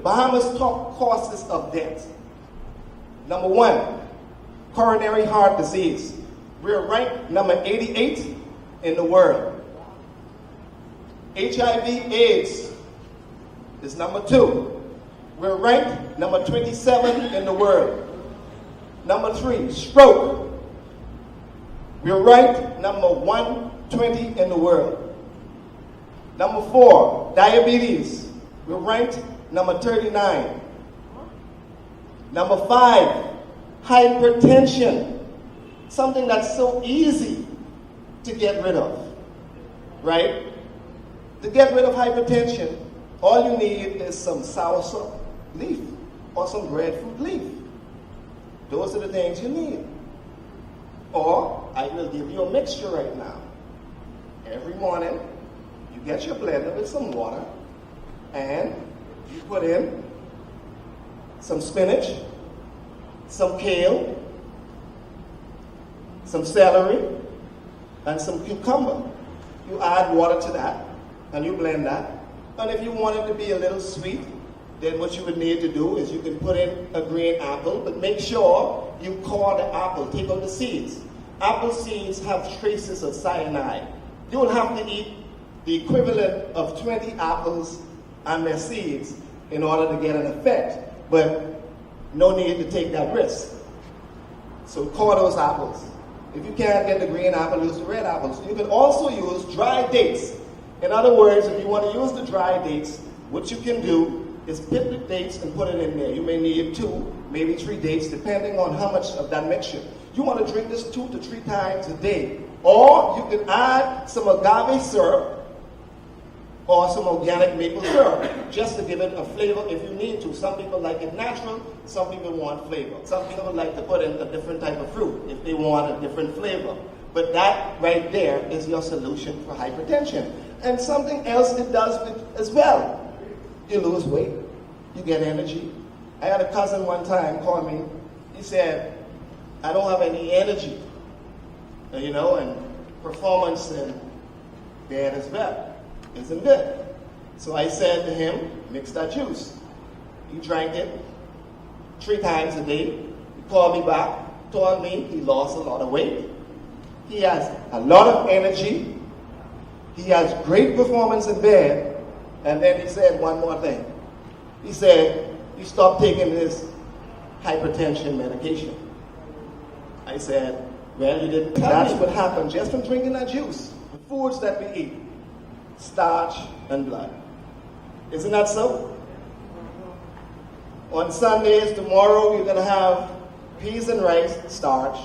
Bahamas top causes of death. Number 1, coronary heart disease. We're ranked number 88 in the world. HIV/AIDS is number 2. We're ranked number 27 in the world. Number 3, stroke. We're ranked number 120 in the world. Number 4, diabetes. We're ranked number 39. Number 5, hypertension. Something that's so easy to get rid of, right? To get rid of hypertension, all you need is some soursop leaf or some breadfruit leaf. Those are the things you need. Or I will give you a mixture right now. Every morning, you get your blender with some water, and you put in some spinach, some kale, some celery, and some cucumber. You add water to that, and you blend that. And if you want it to be a little sweet, then what you would need to do is you can put in a green apple, but make sure you core the apple, take out the seeds. Apple seeds have traces of cyanide. You will have to eat the equivalent of 20 apples and their seeds in order to get an effect, but no need to take that risk. So core those apples. If you can't get the green apple, use the red apples. You can also use dry dates. In other words, if you want to use the dry dates, what you can do is pick the dates and put it in there. You may need 2, maybe 3 dates, depending on how much of that mixture. You want to drink this 2 to 3 times a day. Or you can add some agave syrup or some organic maple syrup, just to give it a flavor if you need to. Some people like it natural, some people want flavor. Some people like to put in a different type of fruit if they want a different flavor. But that right there is your solution for hypertension. And something else it does as well. You lose weight, you get energy. I had a cousin one time call me. He said, I don't have any energy, and performance and bad as well. Isn't good. So I said to him, mix that juice. He drank it 3 times a day. He called me back, told me he lost a lot of weight. He has a lot of energy. He has great performance in bed. And then he said one more thing. He said, he stopped taking this hypertension medication. I said, well, you didn't tell me. That's what happened just from drinking that juice. The foods that we eat. Starch and blood. Isn't that so? On Sundays, tomorrow, you're going to have peas and rice, starch.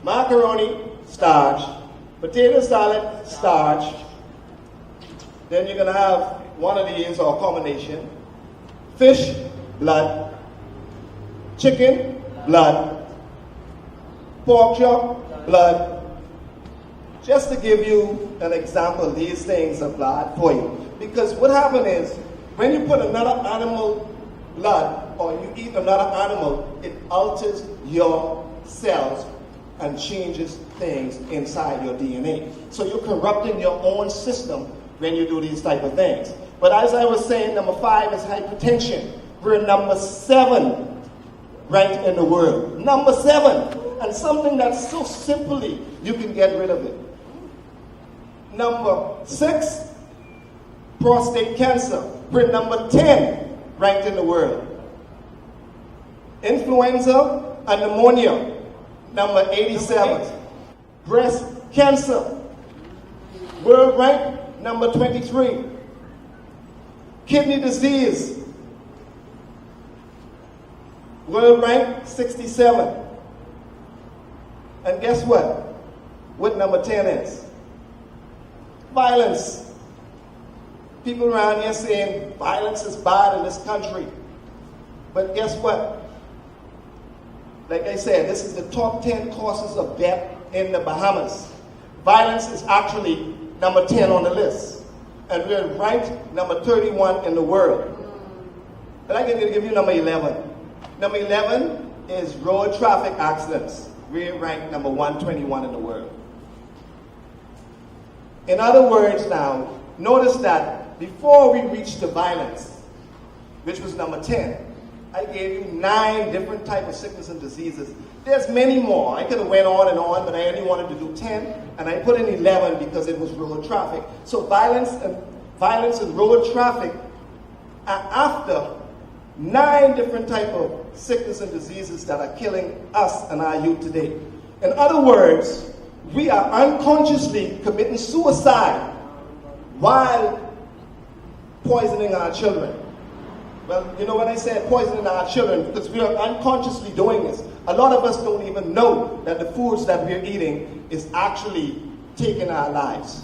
Macaroni, starch. Potato salad, starch. Then you're going to have one of these or a combination. Fish, blood. Chicken, blood. Pork chop, blood. Just to give you an example, these things are blood for you. Because what happens is, when you put another animal blood, or you eat another animal, it alters your cells and changes things inside your DNA. So you're corrupting your own system when you do these type of things. But as I was saying, number 5 is hypertension. We're number 7 ranked in the world. Number 7. And something that's so simply, you can get rid of it. Number 6, prostate cancer. We're number 10 ranked in the world. Influenza and pneumonia, number 87. Breast cancer, world rank number 23. Kidney disease, world rank 67. And guess what? What number 10 is? Violence. People around here saying violence is bad in this country. But guess what? Like I said, this is the top 10 causes of death in the Bahamas. Violence is actually number 10 on the list. And we're ranked number 31 in the world. But I can give you number 11. Number 11 is road traffic accidents. We're ranked number 121 in the world. In other words now, notice that before we reach the violence, which was number 10. I gave you 9 different types of sickness and diseases. There's many more. I could have went on and on, but I only wanted to do 10, and I put in 11 because it was road traffic. So violence and road traffic are after 9 different types of sickness and diseases that are killing us and our youth today. In other words, we are unconsciously committing suicide while poisoning our children. Well, you know when I said poisoning our children, because we are unconsciously doing this. A lot of us don't even know that the foods that we're eating is actually taking our lives.